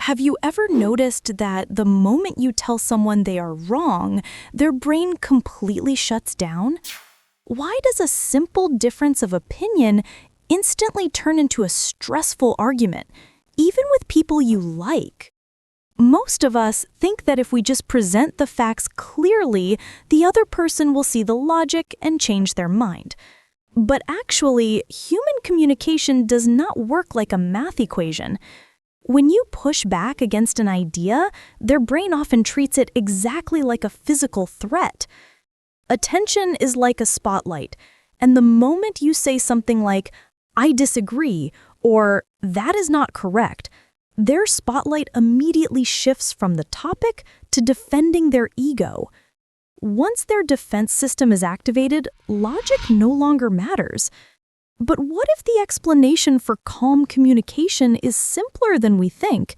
Have you ever noticed that the moment you tell someone they are wrong, their brain completely shuts down? Why does a simple difference of opinion instantly turn into a stressful argument, even with people you like? Most of us think that if we just present the facts clearly, the other person will see the logic and change their mind. But actually, human communication does not work like a math equation. When you push back against an idea, their brain often treats it exactly like a physical threat. Attention is like a spotlight, and the moment you say something like, "I disagree," or "that is not correct," their spotlight immediately shifts from the topic to defending their ego. Once their defense system is activated, logic no longer matters. But what if the explanation for calm communication is simpler than we think?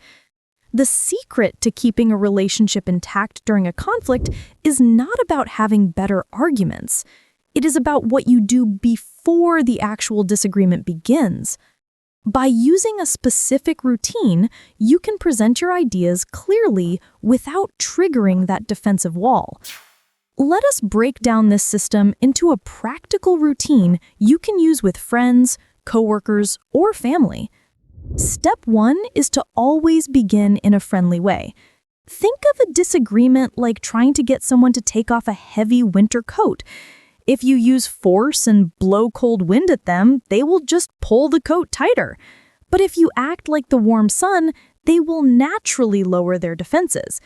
The secret to keeping a relationship intact during a conflict is not about having better arguments. It is about what you do before the actual disagreement begins. By using a specific routine, you can present your ideas clearly without triggering that defensive wall. Let us break down this system into a practical routine you can use with friends, coworkers, or family. Step 1 is to always begin in a friendly way. Think of a disagreement like trying to get someone to take off a heavy winter coat. If you use force and blow cold wind at them, they will just pull the coat tighter. But if you act like the warm sun, they will naturally lower their defenses.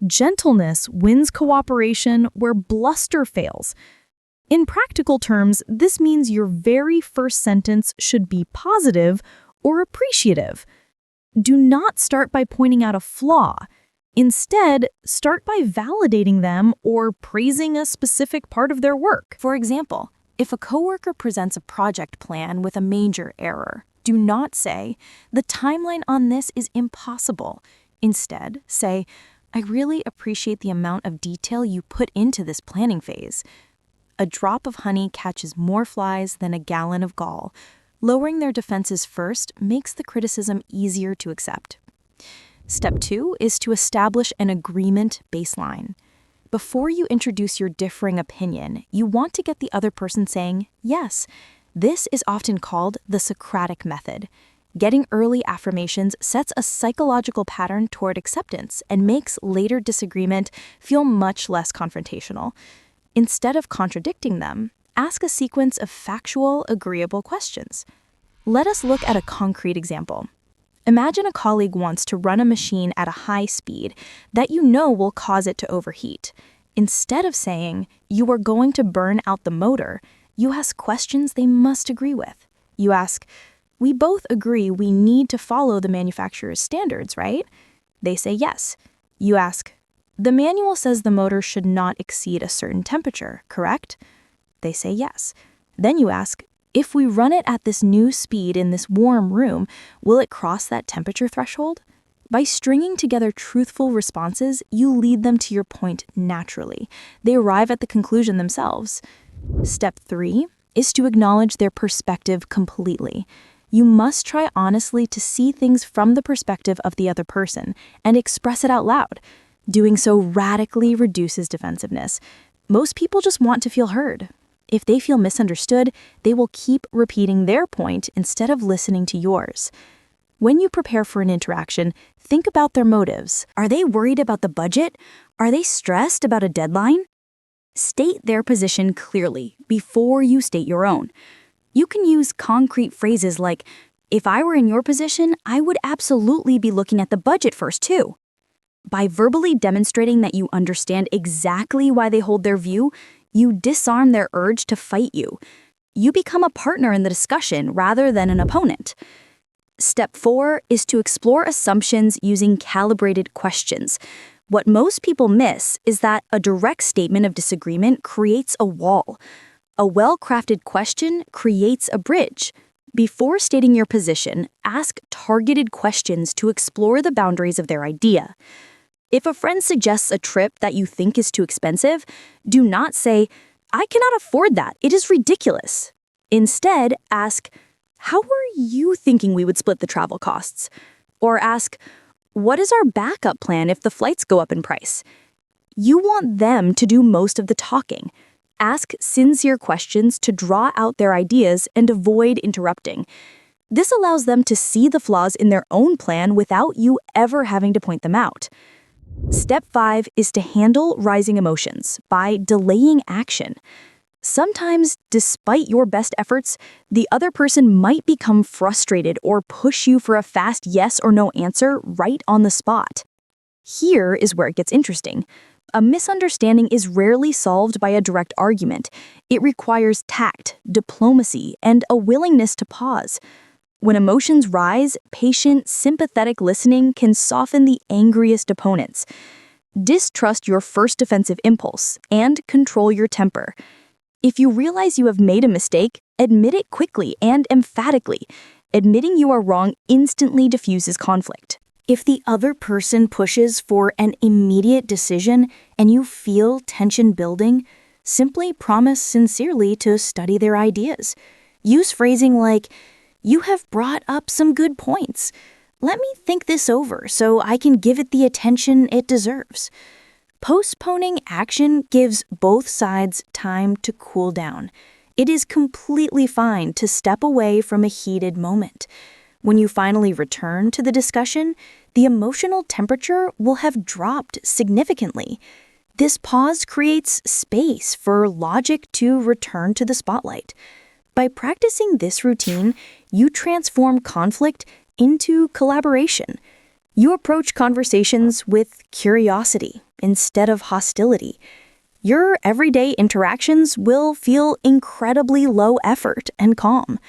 Gentleness wins cooperation where bluster fails. In practical terms, this means your very first sentence should be positive or appreciative. Do not start by pointing out a flaw. Instead, start by validating them or praising a specific part of their work. For example, if a coworker presents a project plan with a major error, do not say, "The timeline on this is impossible." Instead, say, "I really appreciate the amount of detail you put into this planning phase." A drop of honey catches more flies than a gallon of gall. Lowering their defenses first makes the criticism easier to accept. Step 2 is to establish an agreement baseline. Before you introduce your differing opinion, you want to get the other person saying yes. This is often called the Socratic method. Getting early affirmations sets a psychological pattern toward acceptance and makes later disagreement feel much less confrontational. Instead of contradicting them, ask a sequence of factual, agreeable questions. Let us look at a concrete example. Imagine a colleague wants to run a machine at a high speed that you know will cause it to overheat. Instead of saying, "You are going to burn out the motor," you ask questions they must agree with. You ask, "We both agree we need to follow the manufacturer's standards, right?" They say yes. You ask, "The manual says the motor should not exceed a certain temperature, correct?" They say yes. Then you ask, "If we run it at this new speed in this warm room, will it cross that temperature threshold?" By stringing together truthful responses, you lead them to your point naturally. They arrive at the conclusion themselves. Step 3 is to acknowledge their perspective completely. You must try honestly to see things from the perspective of the other person and express it out loud. Doing so radically reduces defensiveness. Most people just want to feel heard. If they feel misunderstood, they will keep repeating their point instead of listening to yours. When you prepare for an interaction, think about their motives. Are they worried about the budget? Are they stressed about a deadline? State their position clearly before you state your own. You can use concrete phrases like, "If I were in your position, I would absolutely be looking at the budget first too." By verbally demonstrating that you understand exactly why they hold their view, you disarm their urge to fight you. You become a partner in the discussion rather than an opponent. Step 4 is to explore assumptions using calibrated questions. What most people miss is that a direct statement of disagreement creates a wall. A well-crafted question creates a bridge. Before stating your position, ask targeted questions to explore the boundaries of their idea. If a friend suggests a trip that you think is too expensive, do not say, "I cannot afford that, it is ridiculous." Instead, ask, "How were you thinking we would split the travel costs?" Or ask, What is our backup plan if the flights go up in price? You want them to do most of the talking. Ask sincere questions to draw out their ideas and avoid interrupting. This allows them to see the flaws in their own plan without you ever having to point them out. Step 5 is to handle rising emotions by delaying action. Sometimes, despite your best efforts, the other person might become frustrated or push you for a fast yes or no answer right on the spot. Here is where it gets interesting. A misunderstanding is rarely solved by a direct argument. It requires tact, diplomacy, and a willingness to pause. When emotions rise, patient, sympathetic listening can soften the angriest opponents. Distrust your first defensive impulse and control your temper. If you realize you have made a mistake, admit it quickly and emphatically. Admitting you are wrong instantly diffuses conflict. If the other person pushes for an immediate decision and you feel tension building, simply promise sincerely to study their ideas. Use phrasing like, "You have brought up some good points. Let me think this over so I can give it the attention it deserves." Postponing action gives both sides time to cool down. It is completely fine to step away from a heated moment. When you finally return to the discussion, the emotional temperature will have dropped significantly. This pause creates space for logic to return to the spotlight. By practicing this routine, you transform conflict into collaboration. You approach conversations with curiosity instead of hostility. Your everyday interactions will feel incredibly low effort and calm.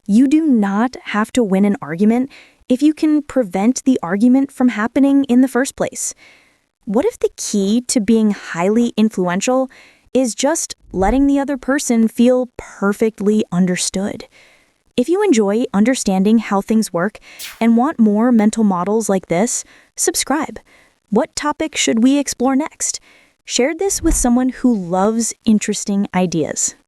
You do not have to win an argument if you can prevent the argument from happening in the first place. What if the key to being highly influential is just letting the other person feel perfectly understood? If you enjoy understanding how things work and want more mental models like this, subscribe. What topic should we explore next? Share this with someone who loves interesting ideas.